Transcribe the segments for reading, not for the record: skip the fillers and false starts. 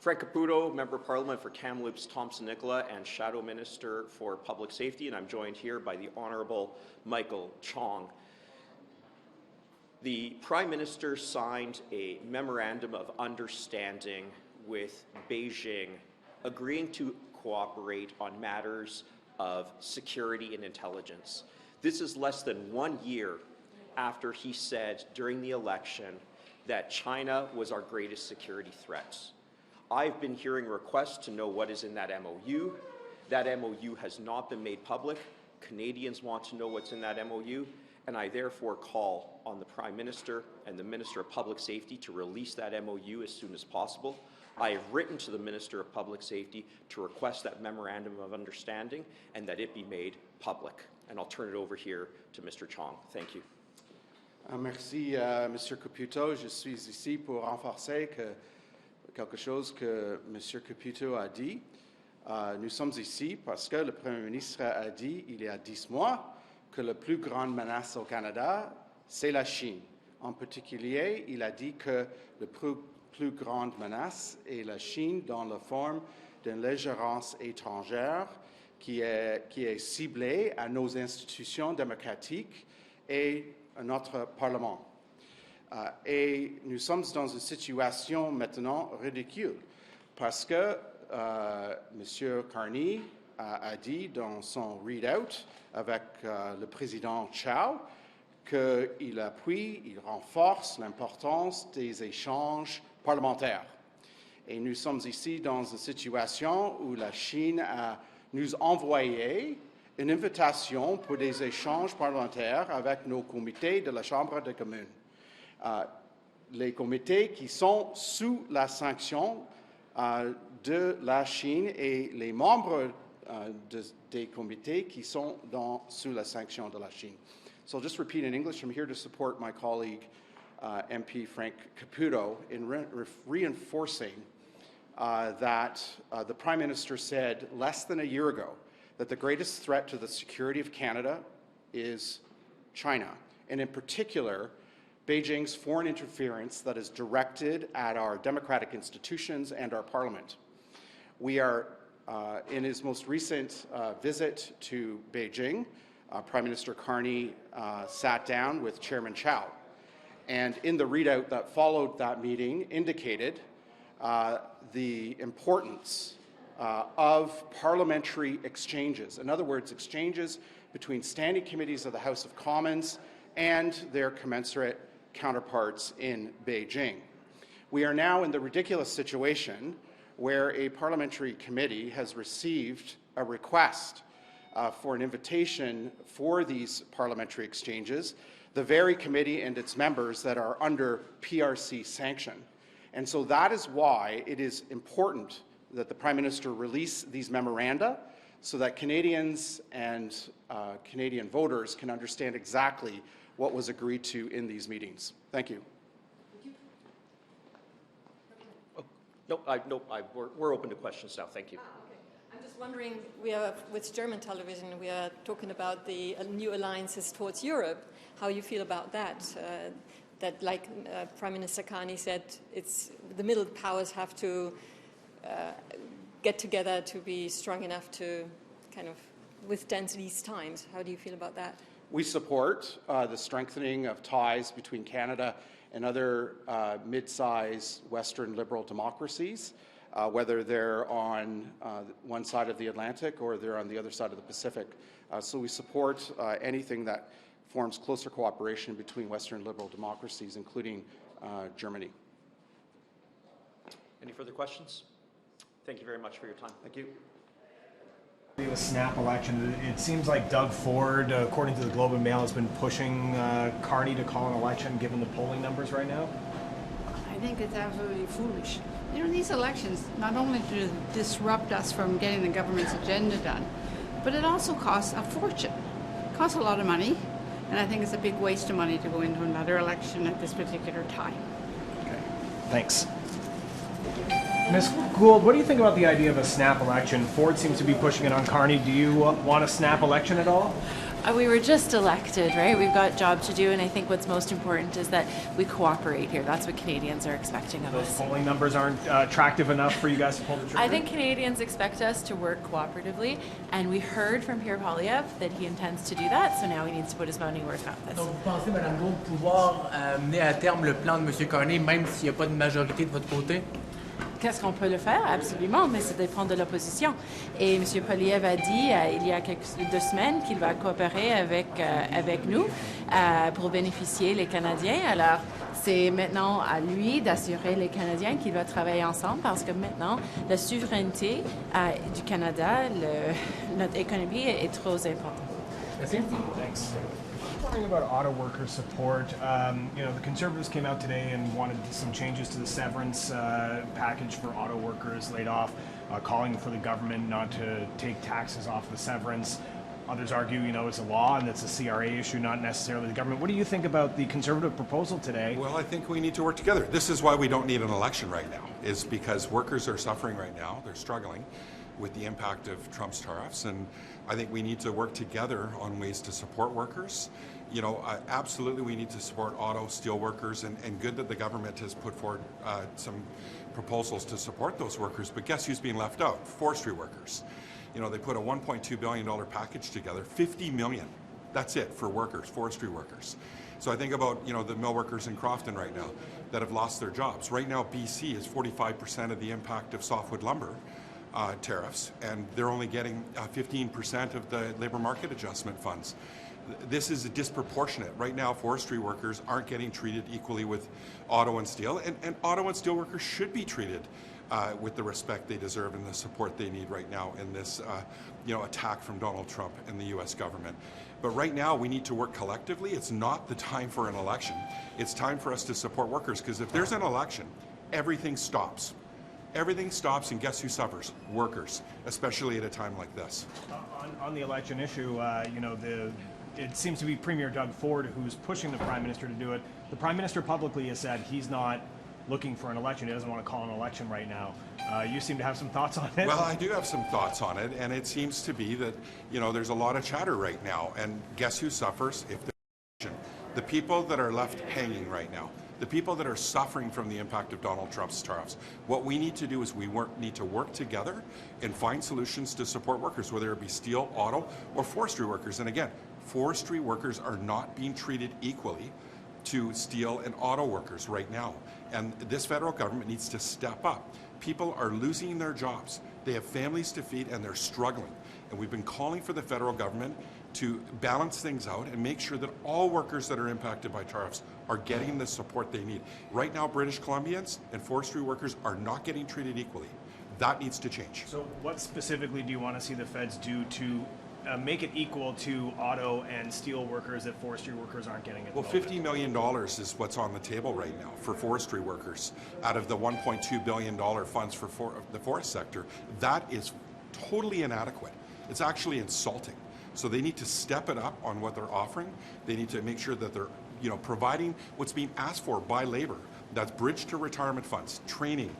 Frank Caputo, Member of Parliament for Kamloops Thompson Nicola and Shadow Minister for Public Safety, and I'm joined here by the Honourable Michael Chong. The Prime Minister signed a memorandum of understanding with Beijing, agreeing to cooperate on matters of security and intelligence. This is less than 1 year after he said during the election that China was our greatest security threat. I've been hearing requests to know what is in that MOU. That MOU has not been made public. Canadians want to know what's in that MOU, and I therefore call on the Prime Minister and the Minister of Public Safety to release that MOU as soon as possible. I have written to the Minister of Public Safety to request that memorandum of understanding and that it be made public. And I'll turn it over here to Mr. Chong. Thank you. Merci, Monsieur Caputo. Je suis ici pour renforcer quelque chose que Monsieur Caputo a dit. Nous sommes ici parce que le Premier ministre a dit il y a 10 mois que la plus grande menace au Canada, c'est la Chine. En particulier, il a dit que la plus grande menace est la Chine dans la forme d'une ingérence étrangère qui est ciblée à nos institutions démocratiques et à notre Parlement. Et nous sommes dans une situation maintenant ridicule parce que M. Carney a dit dans son readout avec le président Chao qu'il appuie, il renforce l'importance des échanges parlementaires. Et nous sommes ici dans une situation où la Chine nous a envoyé une invitation pour des échanges parlementaires avec nos comités de la Chambre des communes. Les comités qui sont sous la sanction de la Chine et les membres des comités qui sont sous la sanction de la Chine. So I'll just repeat in English. I'm here to support my colleague, MP Frank Caputo, in reinforcing that the Prime Minister said less than a year ago that the greatest threat to the security of Canada is China, and in particular, Beijing's foreign interference that is directed at our democratic institutions and our parliament. We are, in his most recent visit to Beijing, Prime Minister Carney sat down with Chairman Chao, and in the readout that followed that meeting indicated the importance of parliamentary exchanges. In other words, exchanges between standing committees of the House of Commons and their commensurate counterparts in Beijing. We are now in the ridiculous situation where a parliamentary committee has received a request for an invitation for these parliamentary exchanges, the very committee and its members that are under PRC sanction. And so that is why it is important that the Prime Minister release these memoranda so that Canadians and Canadian voters can understand exactly what was agreed to in these meetings. Thank you. We're open to questions now. Thank you. Okay. I'm just wondering, with German television, we are talking about the new alliances towards Europe. How you feel about that? That, like Prime Minister Carney said, the middle powers have to get together to be strong enough to kind of withstand these times. How do you feel about that? We support the strengthening of ties between Canada and other mid-sized Western liberal democracies, whether they're on one side of the Atlantic or they're on the other side of the Pacific. So we support anything that forms closer cooperation between Western liberal democracies, including Germany. Any further questions? Thank you very much for your time. Thank you. The snap election. It seems like Doug Ford, according to the Globe and Mail, has been pushing Carney to call an election given the polling numbers right now. I think it's absolutely foolish. You know, these elections not only do disrupt us from getting the government's agenda done, but it also costs a fortune. It costs a lot of money, and I think it's a big waste of money to go into another election at this particular time. Okay, thanks. Ms. Gould, what do you think about the idea of a snap election? Ford seems to be pushing it on Carney. Do you want a snap election at all? We were just elected, right? We've got a job to do, and I think what's most important is that we cooperate here. That's what Canadians are expecting of Those us. polling numbers aren't attractive enough for you guys to pull the trigger? I think Canadians expect us to work cooperatively, and we heard from Pierre Poilievre that he intends to do that, so now he needs to put his money where his mouth is. Donc, vous pensez, Mme Gould, pouvoir mener à terme le plan de M. Carney, même s'il n'y a pas de majorité de votre côté? Qu'est-ce qu'on peut le faire? Absolument, mais ça dépend de l'opposition. Et M. Poilievre a dit il y a 2 semaines qu'il va coopérer avec nous pour bénéficier les Canadiens. Alors, c'est maintenant à lui d'assurer les Canadiens qu'il va travailler ensemble parce que maintenant, la souveraineté du Canada, notre économie est trop importante. Merci. Thanks. Talking about auto worker support, the Conservatives came out today and wanted some changes to the severance package for auto workers laid off, calling for the government not to take taxes off the severance. Others argue, it's a law and it's a CRA issue, not necessarily the government. What do you think about the Conservative proposal today? Well, I think we need to work together. This is why we don't need an election right now, is because workers are suffering right now. They're struggling with the impact of Trump's tariffs, and I think we need to work together on ways to support workers. Absolutely we need to support auto, steel workers, and good that the government has put forward some proposals to support those workers, but guess who's being left out? Forestry workers. They put a $1.2 billion package together, $50 million, that's it, for workers, forestry workers. So I think about, the mill workers in Crofton right now that have lost their jobs. Right now, BC is 45% of the impact of softwood lumber tariffs, and they're only getting 15% of the labor market adjustment funds. This is disproportionate. Right now, forestry workers aren't getting treated equally with auto and steel, and auto and steel workers should be treated with the respect they deserve and the support they need right now in this attack from Donald Trump and the U.S. government. But right now, we need to work collectively. It's not the time for an election. It's time for us to support workers, because if there's an election, everything stops. Everything stops, and guess who suffers? Workers, especially at a time like this. On the election issue, it seems to be Premier Doug Ford who's pushing the Prime Minister to do it. The Prime Minister publicly has said he's not looking for an election. He doesn't want to call an election right now. You seem to have some thoughts on it. Well, I do have some thoughts on it, and it seems to be that, there's a lot of chatter right now, and guess who suffers if there's an election? The people that are left hanging right now. The people that are suffering from the impact of Donald Trump's tariffs. What we need to do is need to work together and find solutions to support workers, whether it be steel, auto, or forestry workers. And again, forestry workers are not being treated equally to steel and auto workers right now. And this federal government needs to step up. People are losing their jobs. They have families to feed, and they're struggling. And we've been calling for the federal government to balance things out and make sure that all workers that are impacted by tariffs are getting the support they need. Right now, British Columbians and forestry workers are not getting treated equally. That needs to change. So what specifically do you want to see the feds do to make it equal to auto and steel workers that forestry workers aren't getting at the moment? $50 million is what's on the table right now for forestry workers out of the $1.2 billion funds for the forest sector. That is totally inadequate. It's actually insulting. So they need to step it up on what they're offering. They need to make sure that they're providing what's being asked for by labor. That's bridge to retirement funds, training,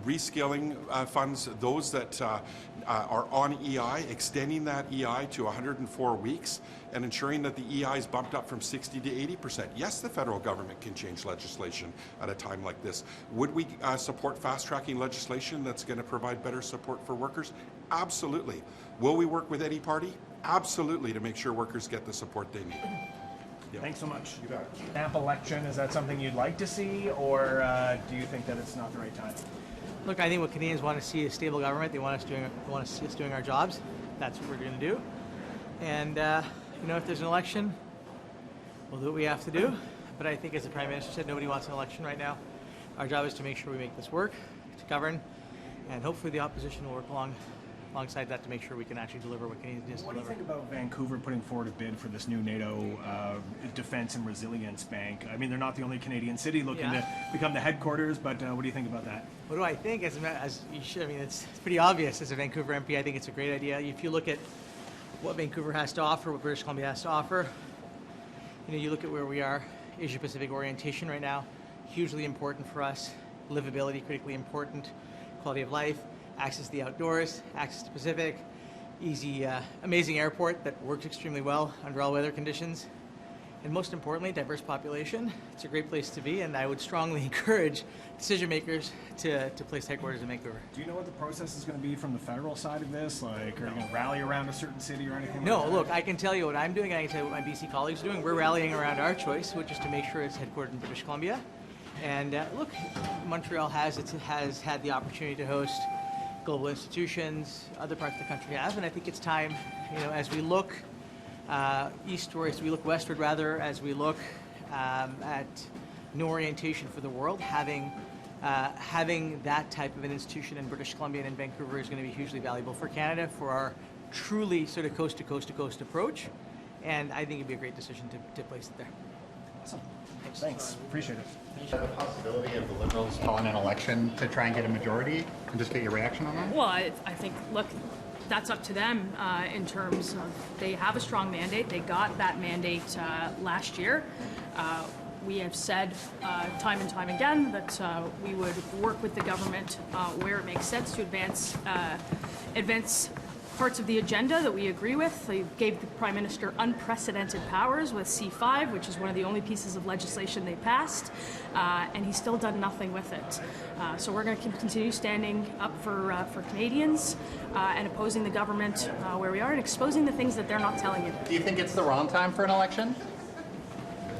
reskilling funds, those that are on EI, extending that EI to 104 weeks and ensuring that the EI is bumped up from 60 to 80%. Yes, the federal government can change legislation at a time like this. Would we support fast-tracking legislation that's going to provide better support for workers? Absolutely. Will we work with any party? Absolutely, to make sure workers get the support they need. Yeah. Thanks so much. You bet. Snap election, is that something you'd like to see, or do you think that it's not the right time? Look, I think what Canadians want to see is stable government. They want to see us doing our jobs. That's what we're going to do. And if there's an election, we'll do what we have to do. But I think, as the Prime Minister said, nobody wants an election right now. Our job is to make sure we make this work, to govern, and hopefully the opposition will work alongside that to make sure we can actually deliver what Canadians need to deliver. What do you think about Vancouver putting forward a bid for this new NATO Defence and Resilience Bank? I mean, they're not the only Canadian city looking to become the headquarters, but what do you think about that? What do I think? As you should, I mean, it's pretty obvious. As a Vancouver MP, I think it's a great idea. If you look at what Vancouver has to offer, what British Columbia has to offer, you look at where we are, Asia-Pacific orientation right now, hugely important for us. Livability, critically important. Quality of life. Access to the outdoors, access to Pacific. easy, amazing airport that works extremely well under all weather conditions. And most importantly, diverse population. It's a great place to be, and I would strongly encourage decision makers to place headquarters in Vancouver. Do you know what the process is going to be from the federal side of this? Like, are you going to rally around a certain city or anything No, like that? look, I can tell you what I'm doing, and I can tell you what my BC colleagues are doing. We're rallying around our choice, which is to make sure it's headquartered in British Columbia. And look, Montreal has had the opportunity to host global institutions, other parts of the country have, and I think it's time, as we look eastward, as we look westward rather, as we look at new orientation for the world, having that type of an institution in British Columbia and in Vancouver is going to be hugely valuable for Canada for our truly sort of coast to coast to coast approach, and I think it'd be a great decision to place it there. Awesome. Thanks. Appreciate it. The possibility of the Liberals calling an election to try and get a majority, and just get your reaction on that? Well, I think, look, that's up to them in terms of they have a strong mandate. They got that mandate last year. We have said time and time again that we would work with the government where it makes sense to advance parts of the agenda that we agree with. They gave the Prime Minister unprecedented powers with C5, which is one of the only pieces of legislation they passed, and he's still done nothing with it. So we're going to continue standing up for Canadians and opposing the government where we are and exposing the things that they're not telling you. Do you think it's the wrong time for an election?